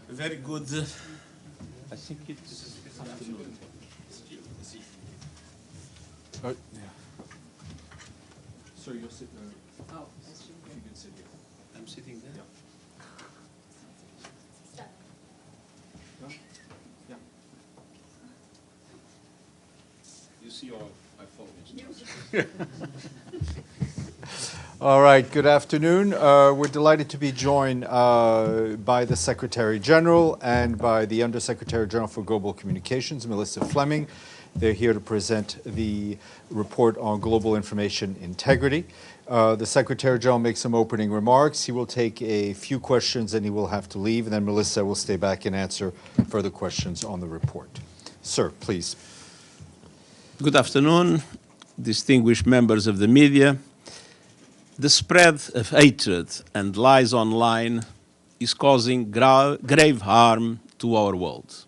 Very good. I think it's afternoon. Yeah. So you're sitting there. Oh, you can sit here. I'm sitting there? Yeah. Yeah. You see all I follow. All right, good afternoon. We're delighted to be joined by the Secretary General and by the Undersecretary General for Global Communications, Melissa Fleming. They're here to present the report on global information integrity. The Secretary General makes some opening remarks. He will take a few questions and he will have to leave, and then Melissa will stay back and answer further questions on the report. Sir, please. Good afternoon, distinguished members of the media. The spread of hatred and lies online is causing grave harm to our world.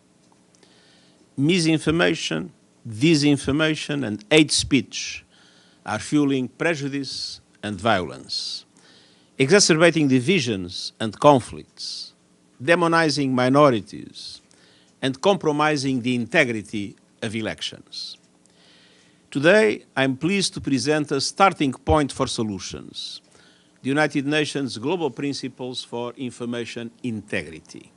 Misinformation, disinformation, and hate speech are fueling prejudice and violence, exacerbating divisions and conflicts, demonizing minorities, and compromising the integrity of elections. Today, I'm pleased to present a starting point for solutions, the United Nations Global Principles for Information Integrity.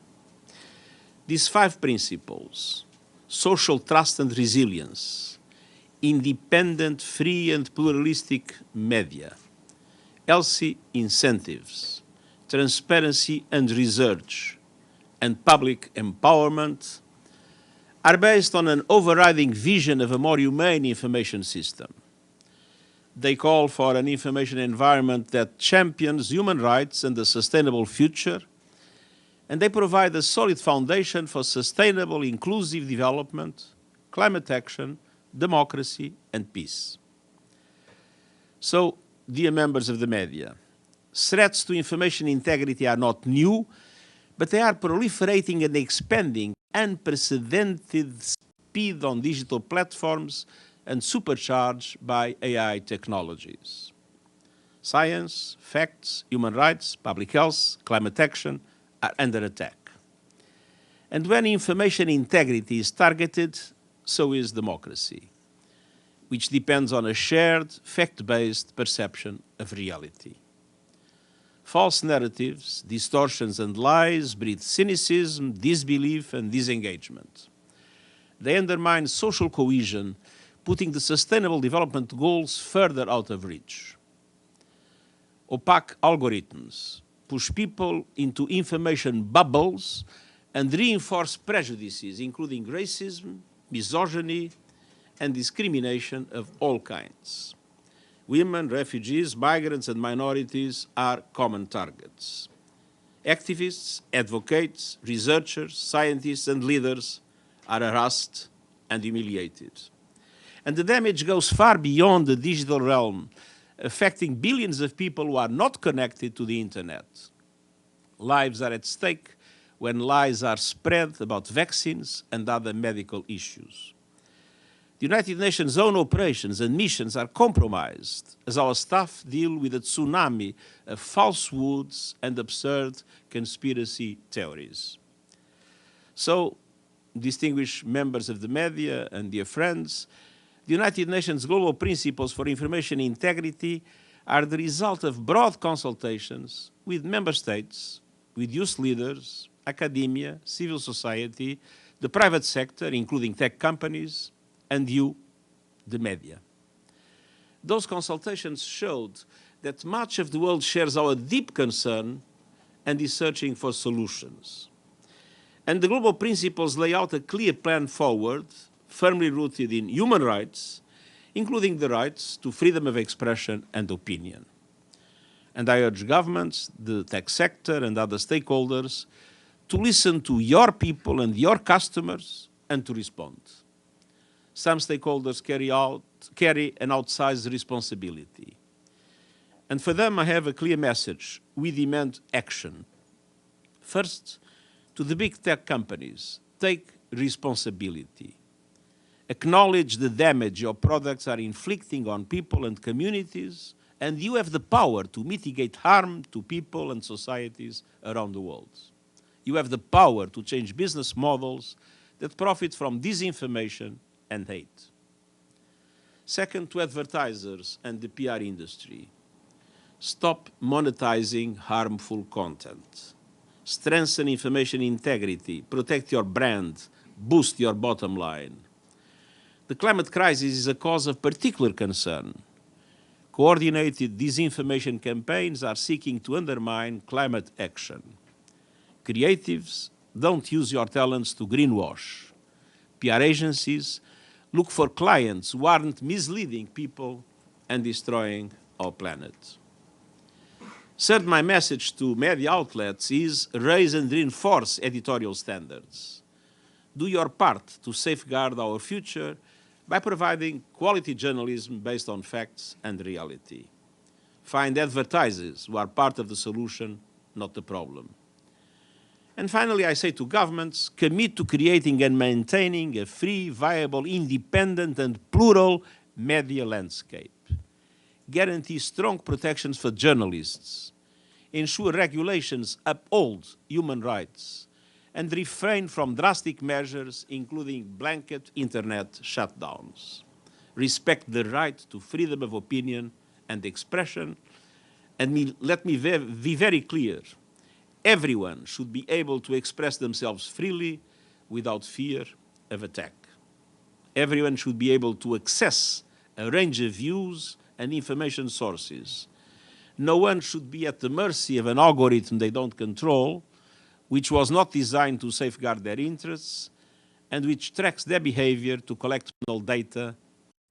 These 5 principles, social trust and resilience, independent, free and pluralistic media, healthy incentives, transparency and research, and public empowerment, are based on an overriding vision of a more humane information system. They call for an information environment that champions human rights and a sustainable future, and they provide a solid foundation for sustainable, inclusive development, climate action, democracy, and peace. So, dear members of the media, threats to information integrity are not new, but they are proliferating and expanding unprecedented speed on digital platforms and supercharged by AI technologies. Science, facts, human rights, public health, climate action are under attack. And when information integrity is targeted, so is democracy, which depends on a shared, fact-based perception of reality. False narratives, distortions, and lies breed cynicism, disbelief, and disengagement. They undermine social cohesion, putting the Sustainable Development Goals further out of reach. Opaque algorithms push people into information bubbles and reinforce prejudices, including racism, misogyny, and discrimination of all kinds. Women, refugees, migrants, and minorities are common targets. Activists, advocates, researchers, scientists, and leaders are harassed and humiliated. And the damage goes far beyond the digital realm, affecting billions of people who are not connected to the internet. Lives are at stake when lies are spread about vaccines and other medical issues. The United Nations' own operations and missions are compromised as our staff deal with a tsunami of falsehoods and absurd conspiracy theories. So, distinguished members of the media and dear friends, the United Nations Global Principles for Information Integrity are the result of broad consultations with member states, with youth leaders, academia, civil society, the private sector, including tech companies, and you, the media. Those consultations showed that much of the world shares our deep concern and is searching for solutions. And the global principles lay out a clear plan forward, firmly rooted in human rights, including the rights to freedom of expression and opinion. And I urge governments, the tech sector, and other stakeholders to listen to your people and your customers and to respond. Some stakeholders carry an outsized responsibility. And for them, I have a clear message. We demand action. First, to the big tech companies, take responsibility. Acknowledge the damage your products are inflicting on people and communities, and you have the power to mitigate harm to people and societies around the world. you have the power to change business models that profit from disinformation and hate. Second, to advertisers and the PR industry, stop monetizing harmful content. Strengthen information integrity, protect your brand, boost your bottom line. The climate crisis is a cause of particular concern. Coordinated disinformation campaigns are seeking to undermine climate action. Creatives, don't use your talents to greenwash. PR agencies, look for clients who aren't misleading people and destroying our planet. Third, my message to media outlets is raise and reinforce editorial standards. Do your part to safeguard our future by providing quality journalism based on facts and reality. Find advertisers who are part of the solution, not the problem. And finally, I say to governments, commit to creating and maintaining a free, viable, independent, and plural media landscape. Guarantee strong protections for journalists. Ensure regulations uphold human rights. And refrain from drastic measures, including blanket internet shutdowns. Respect the right to freedom of opinion and expression. And let me be very clear. Everyone should be able to express themselves freely without fear of attack. Everyone should be able to access a range of views and information sources. No one should be at the mercy of an algorithm they don't control, which was not designed to safeguard their interests, and which tracks their behavior to collect personal data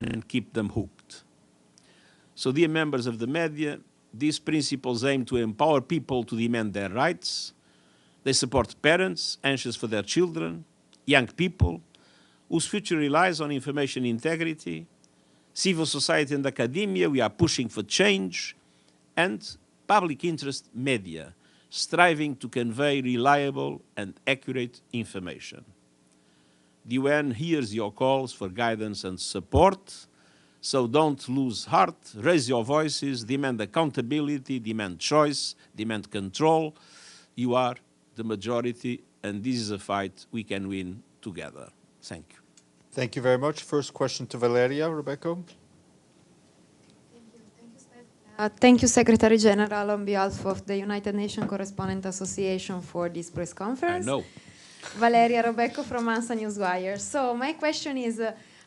and keep them hooked. So, dear members of the media, these principles aim to empower people to demand their rights. They support parents anxious for their children, young people whose future relies on information integrity, civil society and academia, we are pushing for change, and public interest media, striving to convey reliable and accurate information. The UN hears your calls for guidance and support, so don't lose heart, raise your voices, demand accountability, demand choice, demand control. You are the majority, and this is a fight we can win together. Thank you. Thank you very much. First question to Valeria. Rebecca. Thank you, Secretary General, on behalf of the United Nations Correspondent Association for this press conference. I know. Valeria Rebecco from ANSA Newswire. So my question is,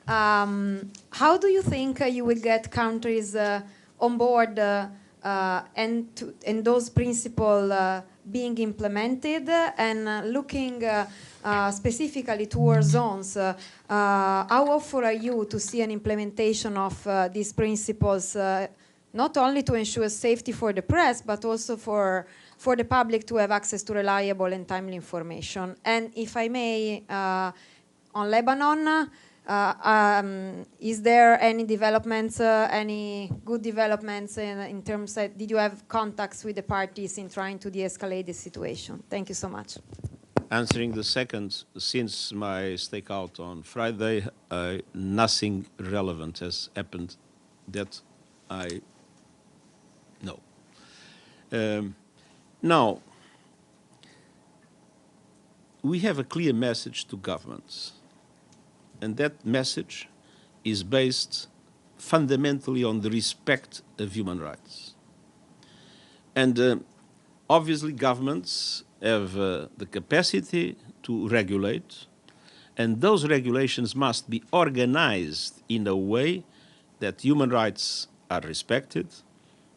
how do you think you will get countries on board and those principles being implemented, and looking specifically to war zones, how hopeful are you to see an implementation of these principles, not only to ensure safety for the press, but also for the public to have access to reliable and timely information? And if I may, on Lebanon, is there any developments, any good developments in terms of, did you have contacts with the parties in trying to de-escalate the situation? Thank you so much. Answering the second, since my stakeout on Friday, nothing relevant has happened that I know. Now, we have a clear message to governments, and that message is based fundamentally on the respect of human rights. And obviously governments have the capacity to regulate, and those regulations must be organized in a way that human rights are respected,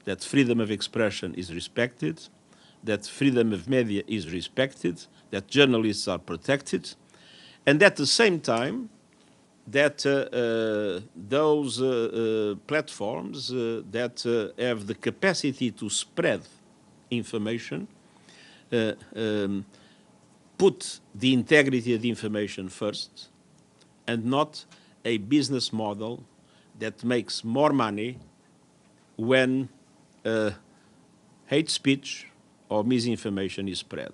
that freedom of expression is respected, that freedom of media is respected, that journalists are protected, and at the same time that those platforms that have the capacity to spread information put the integrity of the information first, and not a business model that makes more money when hate speech or misinformation is spread.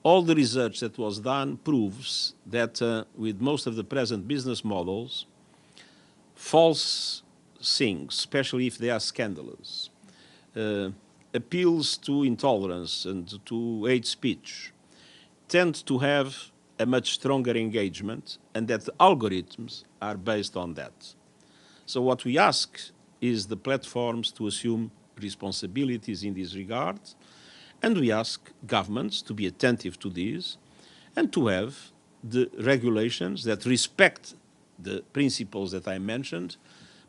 All the research that was done proves that with most of the present business models, false things, especially if they are scandalous, appeals to intolerance and to hate speech, tend to have a much stronger engagement, and that the algorithms are based on that. So what we ask is the platforms to assume responsibilities in this regard, and we ask governments to be attentive to these and to have the regulations that respect the principles that I mentioned,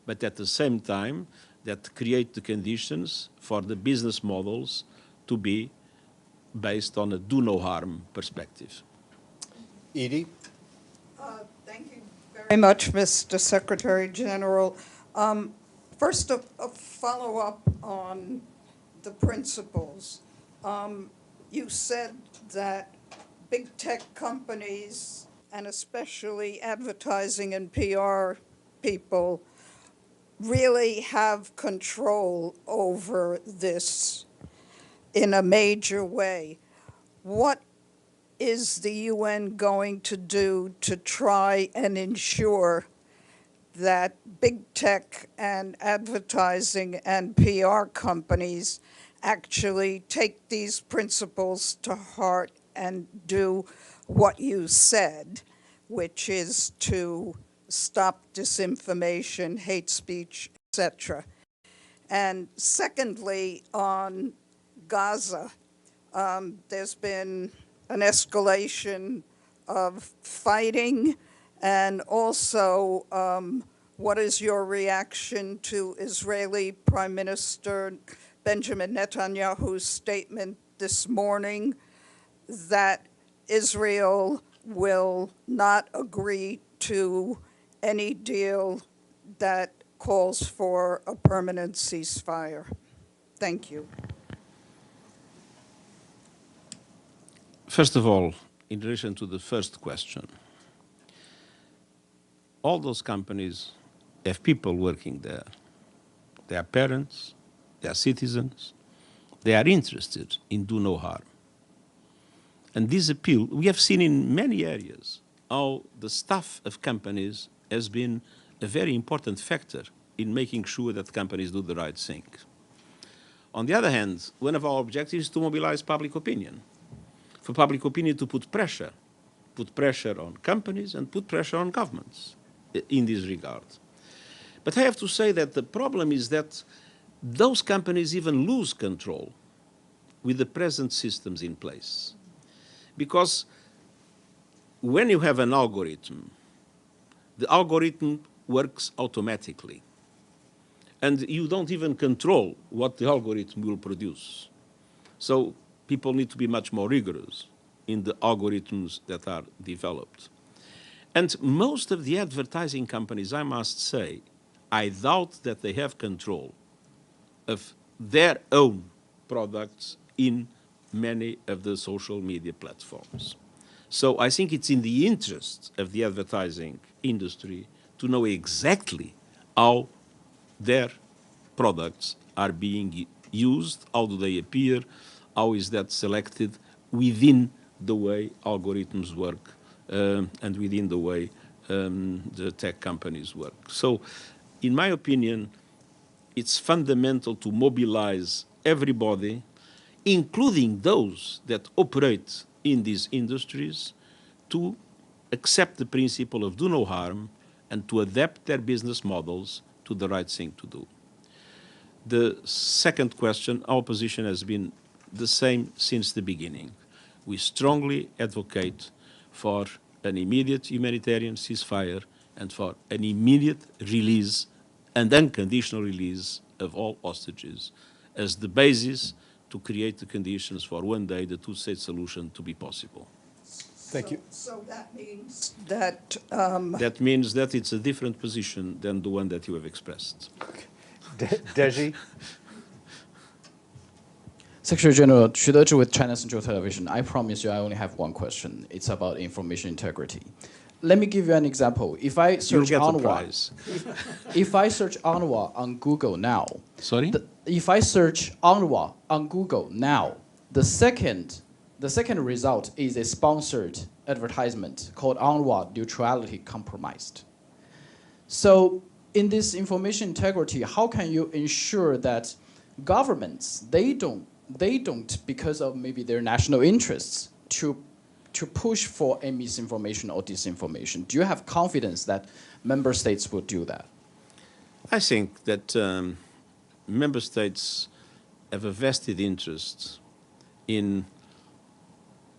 but at the same time that create the conditions for the business models to be based on a do no harm perspective. Edie? Thank you very much, Mr. Secretary General. First, a follow-up on the principles. You said that big tech companies, and especially advertising and PR people, really have control over this in a major way. What is the UN going to do to try and ensure that big tech and advertising and PR companies actually take these principles to heart and do what you said, which is to stop disinformation, hate speech, etc. And secondly, on Gaza, there's been an escalation of fighting, and also what is your reaction to Israeli Prime Minister Benjamin Netanyahu's statement this morning that Israel will not agree to any deal that calls for a permanent ceasefire? Thank you. First of all, in relation to the first question, all those companies have people working there. They are parents, they are citizens, they are interested in do no harm. And this appeal, we have seen in many areas how the staff of companies has been a very important factor in making sure that companies do the right thing. On the other hand, one of our objectives is to mobilize public opinion, for public opinion to put pressure on companies and put pressure on governments in this regard. But I have to say that the problem is that those companies even lose control with the present systems in place. Because when you have an algorithm, the algorithm works automatically. And you don't even control what the algorithm will produce. So people need to be much more rigorous in the algorithms that are developed. And most of the advertising companies, I must say, I doubt that they have control of their own products in many of the social media platforms. So I think it's in the interest of the advertising industry to know exactly how their products are being used, how do they appear, how is that selected within the way algorithms work and within the way the tech companies work. So in my opinion, it's fundamental to mobilize everybody, including those that operate in these industries, to accept the principle of do no harm and to adapt their business models to the right thing to do. The second question, our position has been the same since the beginning. We strongly advocate for an immediate humanitarian ceasefire and for an immediate release and unconditional release of all hostages as the basis to create the conditions for one day the two-state solution to be possible. Thank you. So that means that... That means that it's a different position than the one that you have expressed. Deji? Secretary General Xu Dezhi with China Central Television. I promise you I only have one question. It's about information integrity. Let me give you an example. If I search UNRWA, if I search UNRWA on Google now, sorry? If I search UNRWA on Google now, the second result is a sponsored advertisement called UNRWA Neutrality Compromised. So in this information integrity, how can you ensure that governments, they don't because of maybe their national interests, to to push for a misinformation or disinformation? Do you have confidence that member states will do that? I think that member states have a vested interest in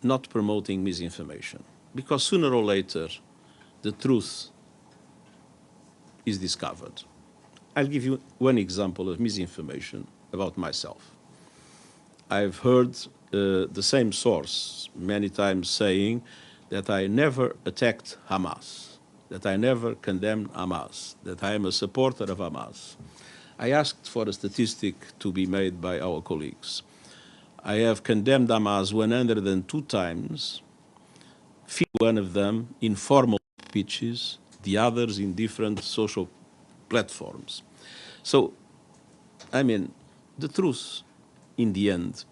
not promoting misinformation, because sooner or later the truth is discovered. I'll give you one example of misinformation about myself. I've heard the same source many times saying that I never attacked Hamas, that I never condemned Hamas, that I am a supporter of Hamas. I asked for a statistic to be made by our colleagues. I have condemned Hamas 102 times, 51 of them in formal speeches, the others in different social platforms. So, I mean, the truth, in the end,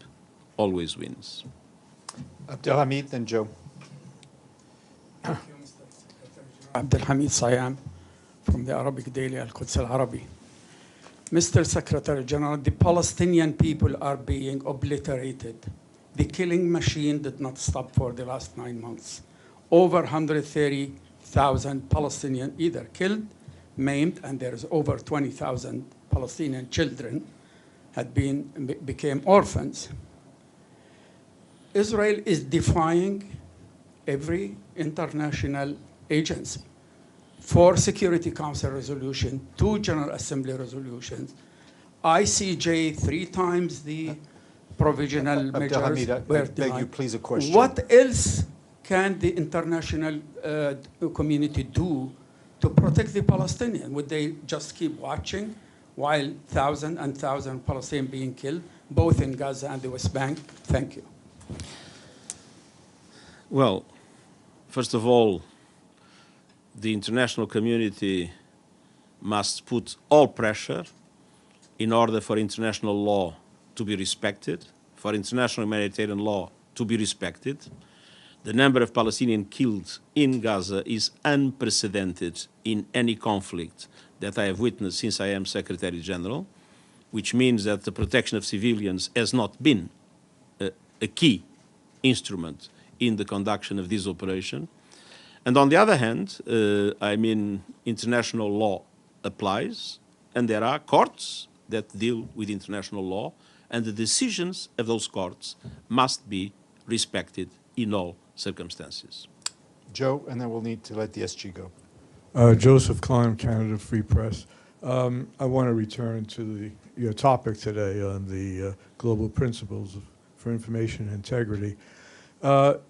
always wins. Abdelhamid, then Joe. Abdelhamid Sayam from the Arabic daily Al-Quds Al-Arabi. Mr. Secretary General, the Palestinian people are being obliterated. The killing machine did not stop for the last 9 months. Over 130,000 Palestinians either killed, maimed, and there's over 20,000 Palestinian children became orphans. Israel is defying every international agency. 4 Security Council resolutions, 2 General Assembly resolutions, ICJ 3 times the provisional measures Abdelhamid, I were beg denied. you, please, a question. What else can the international community do to protect the Palestinians? Would they just keep watching while thousands and thousands of Palestinians being killed, both in Gaza and the West Bank? Thank you. Well, first of all, the international community must put all pressure in order for international law to be respected, for international humanitarian law to be respected. The number of Palestinians killed in Gaza is unprecedented in any conflict that I have witnessed since I am Secretary General, which means that the protection of civilians has not been a key instrument in the conduction of this operation. And on the other hand, I mean, international law applies, and there are courts that deal with international law, and the decisions of those courts must be respected in all circumstances. Joe, and then we'll need to let the SG go. Joseph Klein, Canada Free Press. I want to return to your topic today on the global principles for information integrity.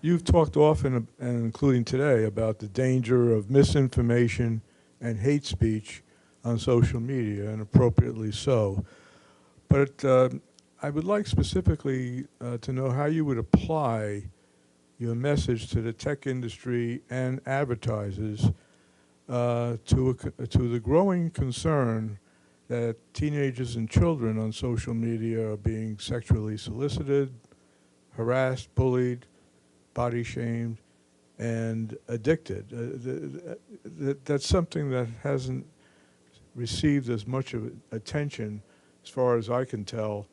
You've talked often, and including today, about the danger of misinformation and hate speech on social media, and appropriately so. But I would like specifically to know how you would apply your message to the tech industry and advertisers to the growing concern that teenagers and children on social media are being sexually solicited, harassed, bullied, body shamed, and addicted. That's something that hasn't received as much of attention, as far as I can tell,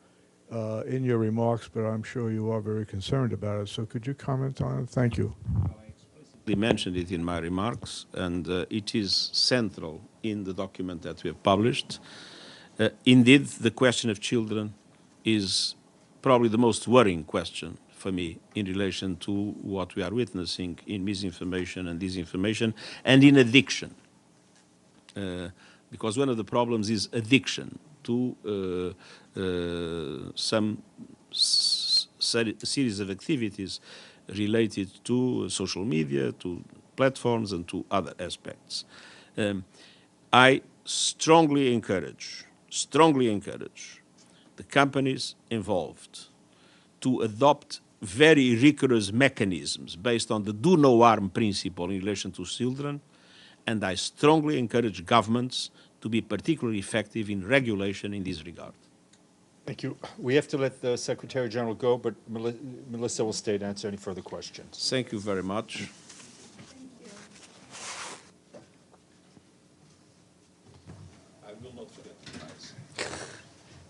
in your remarks, but I'm sure you are very concerned about it. So could you comment on it? Thank you. I explicitly mentioned it in my remarks, and it is central in the document that we have published. Indeed, the question of children is probably the most worrying question for me in relation to what we are witnessing in misinformation and disinformation and in addiction. Because one of the problems is addiction to some series of activities related to social media, to platforms, and to other aspects. I strongly encourage the companies involved to adopt very rigorous mechanisms based on the do no harm principle in relation to children, and I strongly encourage governments to be particularly effective in regulation in this regard. Thank you. We have to let the Secretary General go, but Melissa will stay to answer any further questions. Thank you very much. I will not forget you guys.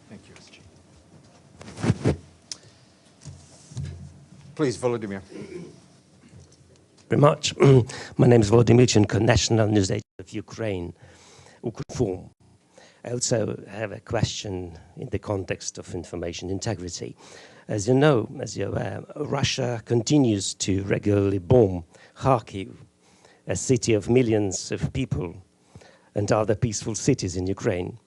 Thank you, SG. Please, Volodymyr. very much. My name is Volodymyr Chenko, National News Agency of Ukraine, Ukrinform. I also have a question in the context of information integrity. As you know, as you're aware, Russia continues to regularly bomb Kharkiv, a city of millions of people, and other peaceful cities in Ukraine.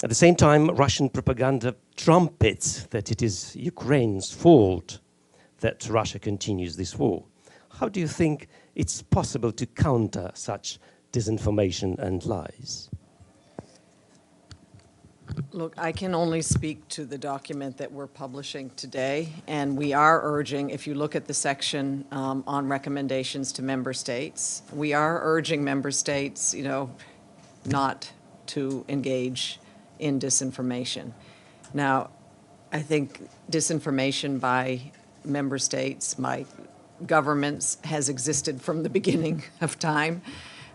At the same time, Russian propaganda trumpets that it is Ukraine's fault that Russia continues this war. How do you think it's possible to counter such disinformation and lies? Look, I can only speak to the document that we're publishing today, and we are urging, if you look at the section on recommendations to member states, we are urging member states, not to engage in disinformation. Now, I think disinformation by member states, by governments, has existed from the beginning of time.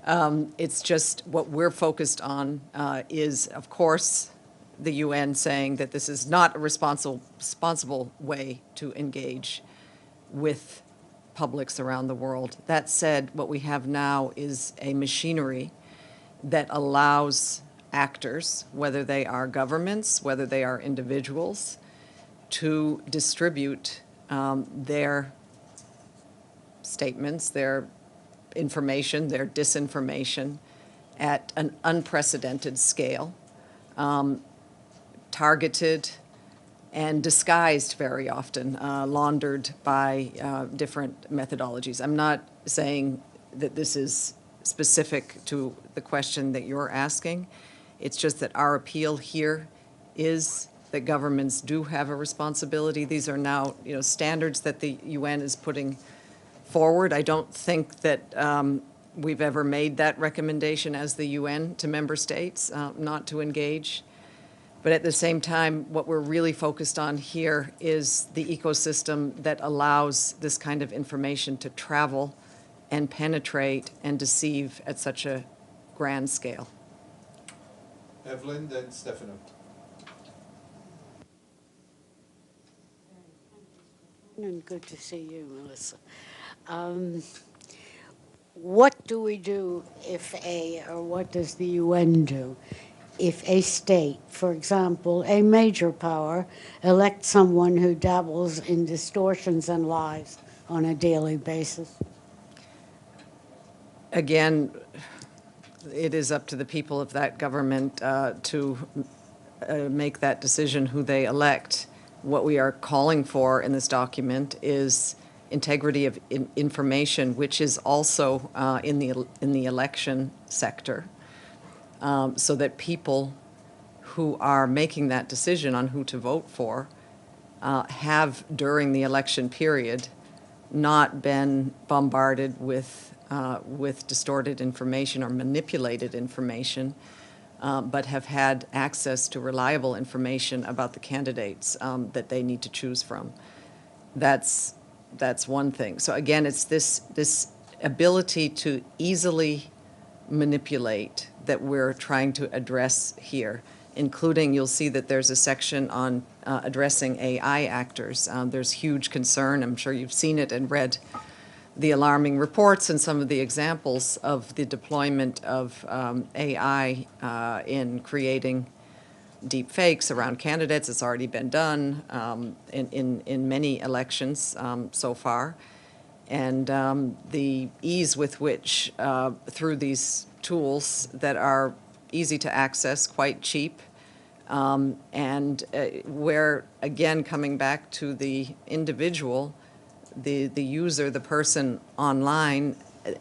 It's just what we're focused on is, of course, the UN saying that this is not a responsible way to engage with publics around the world. That said, what we have now is a machinery that allows actors, whether they are governments, whether they are individuals, to distribute their statements, their information, their disinformation at an unprecedented scale. Targeted and disguised very often, laundered by different methodologies. I'm not saying that this is specific to the question that you're asking. It's just that our appeal here is that governments do have a responsibility. These are now, standards that the UN is putting forward. I don't think that we've ever made that recommendation as the UN to member states not to engage. But at the same time, what we're really focused on here is the ecosystem that allows this kind of information to travel and penetrate and deceive at such a grand scale. Evelyn, then Stefano. And good to see you, Melissa. What do we do or what does the UN do if a state, for example, a major power, elects someone who dabbles in distortions and lies on a daily basis? Again, it is up to the people of that government to make that decision who they elect. What we are calling for in this document is integrity of information, which is also in the election sector. So that people who are making that decision on who to vote for have, during the election period, not been bombarded with distorted information or manipulated information, but have had access to reliable information about the candidates that they need to choose from. That's one thing. So again, it's this ability to easily manipulate that we're trying to address here, including, you'll see that there's a section on addressing AI actors. There's huge concern, I'm sure you've seen it and read the alarming reports and some of the examples of the deployment of AI in creating deep fakes around candidates. It's already been done in many elections so far. And the ease with which, through these tools that are easy to access, quite cheap, and where, again, coming back to the individual, the user, the person online,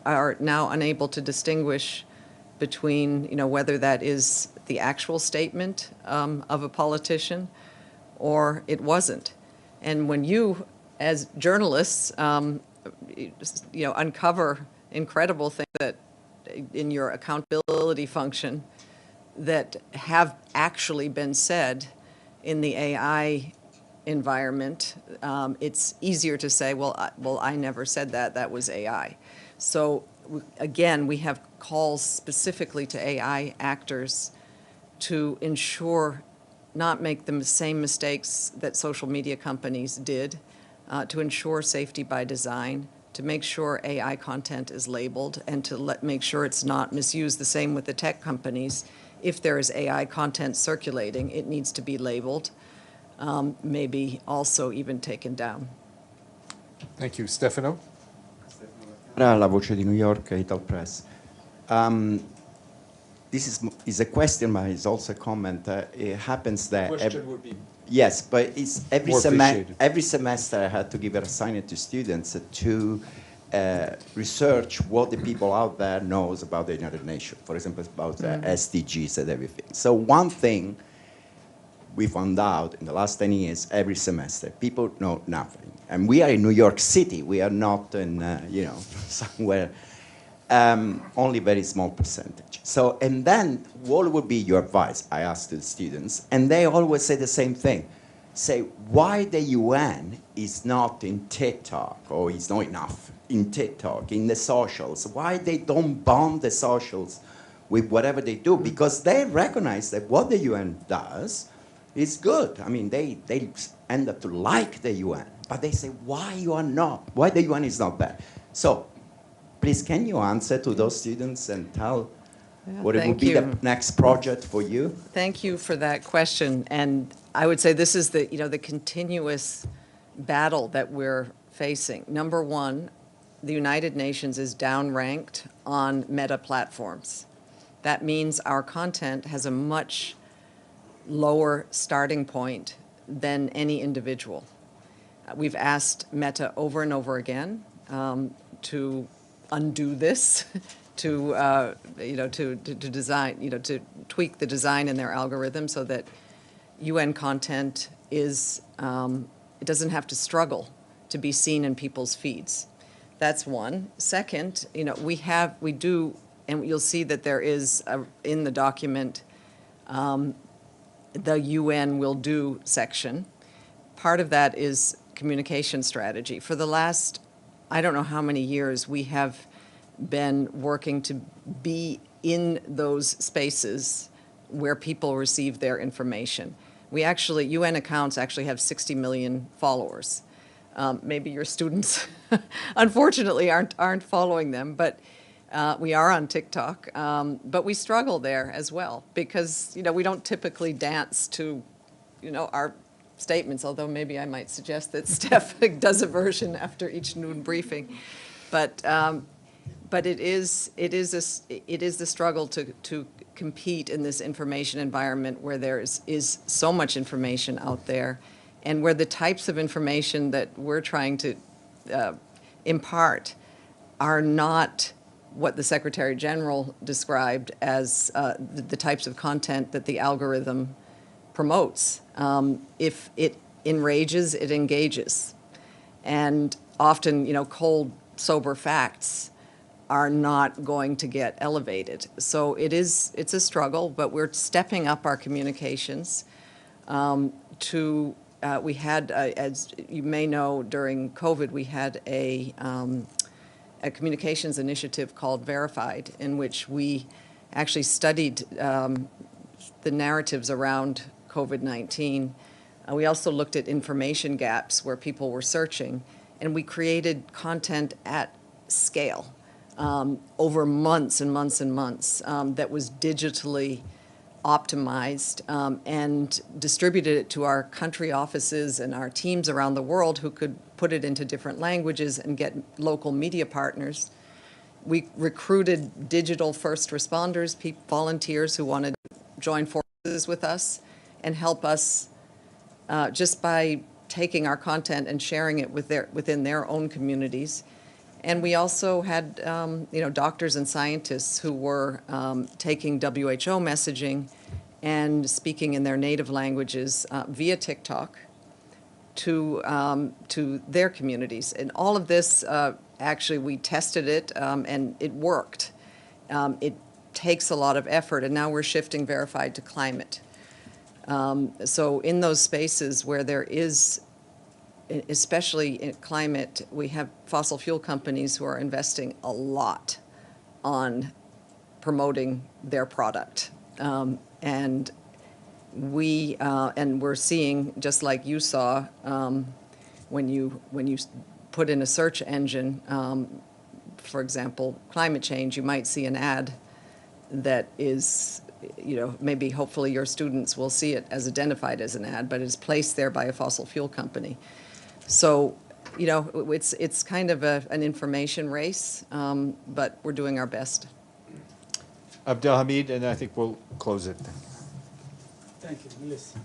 are now unable to distinguish between, whether that is the actual statement of a politician or it wasn't. And when you, as journalists, uncover incredible things that in your accountability function that have actually been said in the AI environment, it's easier to say, well, I never said that, that was AI. So again, we have calls specifically to AI actors to ensure not make the same mistakes that social media companies did, to ensure safety by design, to make sure AI content is labeled and to make sure it's not misused. The same with the tech companies. If there is AI content circulating, it needs to be labeled, maybe also even taken down. Thank you. Stefano? La Voce di New York, Ital Press. This is a question, but it's also a comment. It happens that... would be... Yes, but it's More appreciated. every semester I had to give an assignment to students to research what the people out there knows about the United Nations. For example, about the SDGs and everything. So one thing we found out in the last 10 years, every semester, people know nothing. And we are in New York City. We are not in, somewhere, only very small percentage. So, and then what would be your advice, I asked to the students, and they always say the same thing. Say, why the UN is not in TikTok, or is not enough in TikTok, in the socials? Why they don't bomb the socials with whatever they do? Because they recognize that what the UN does is good. I mean, they end up to like the UN, but they say, why you are not? Why the UN is not bad? So, please, can you answer to those students and tell what it would be the next project for you? Thank you for that question. And I would say this is the, the continuous battle that we're facing. Number one, the United Nations is downranked on meta platforms. That means our content has a much lower starting point than any individual. We've asked Meta over and over again to undo this, to design, to tweak the design in their algorithm so that UN content is it doesn't have to struggle to be seen in people's feeds. That's one. Second, we do, and you'll see that there is in the document the UN will do section. Part of that is communication strategy. For the last, I don't know how many years, we have been working to be in those spaces where people receive their information. UN accounts actually have 60 million followers. Maybe your students, unfortunately, aren't following them, but we are on TikTok, but we struggle there as well because we don't typically dance to our statements. Although maybe I might suggest that Steph does a version after each noon briefing, but it is the struggle to compete in this information environment where there is so much information out there, and where the types of information that we're trying to impart are not what the Secretary General described as the types of content that the algorithm promotes. If it enrages, it engages. And often, cold, sober facts are not going to get elevated. So it's a struggle, but we're stepping up our communications we had, as you may know, during COVID, we had a communications initiative called Verified, in which we actually studied the narratives around COVID-19. We also looked at information gaps where people were searching, and we created content at scale over months and months and months that was digitally optimized and distributed it to our country offices and our teams around the world who could put it into different languages and get local media partners. We recruited digital first responders, volunteers who wanted to join forces with us and help us just by taking our content and sharing it within their own communities. And we also had doctors and scientists who were taking WHO messaging and speaking in their native languages via TikTok to their communities. And all of this, actually, we tested it and it worked. It takes a lot of effort, and now we're shifting Verified to climate. So in those spaces where there is, especially in climate, we have fossil fuel companies who are investing a lot on promoting their product. And we're seeing, just like you saw when you put in a search engine, for example, climate change, you might see an ad that is, maybe hopefully your students will see it as identified as an ad, but it's placed there by a fossil fuel company. So, it's kind of an information race, but we're doing our best. Abdelhamid, and I think we'll close it. Thank you, Melissa.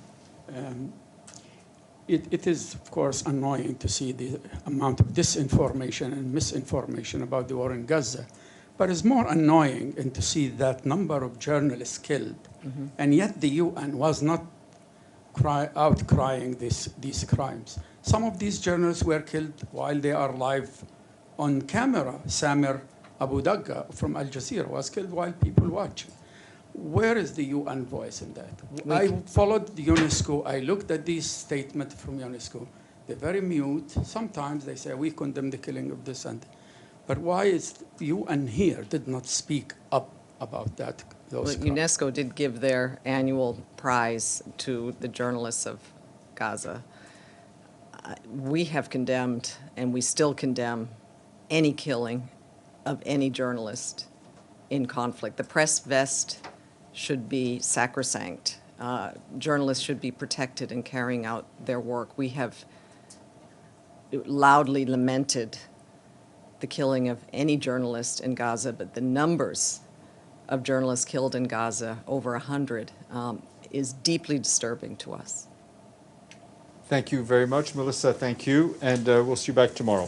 It is, of course, annoying to see the amount of disinformation and misinformation about the war in Gaza, but it's more annoying to see that number of journalists killed, and yet the UN was not outcrying these crimes. Some of these journalists were killed while they are live on camera. Samir Abu Dagga from Al Jazeera was killed while people watching. Where is the UN voice in that? I followed the UNESCO. I looked at these statements from UNESCO. They're very mute. Sometimes they say, we condemn the killing of this and. But why is the UN here did not speak up about that? Those crimes? UNESCO did give their annual prize to the journalists of Gaza. We have condemned, and we still condemn, any killing of any journalist in conflict. The press vest should be sacrosanct. Journalists should be protected in carrying out their work. We have loudly lamented the killing of any journalist in Gaza, but the numbers of journalists killed in Gaza, over 100, is deeply disturbing to us. Thank you very much, Melissa. Thank you, and we'll see you back tomorrow.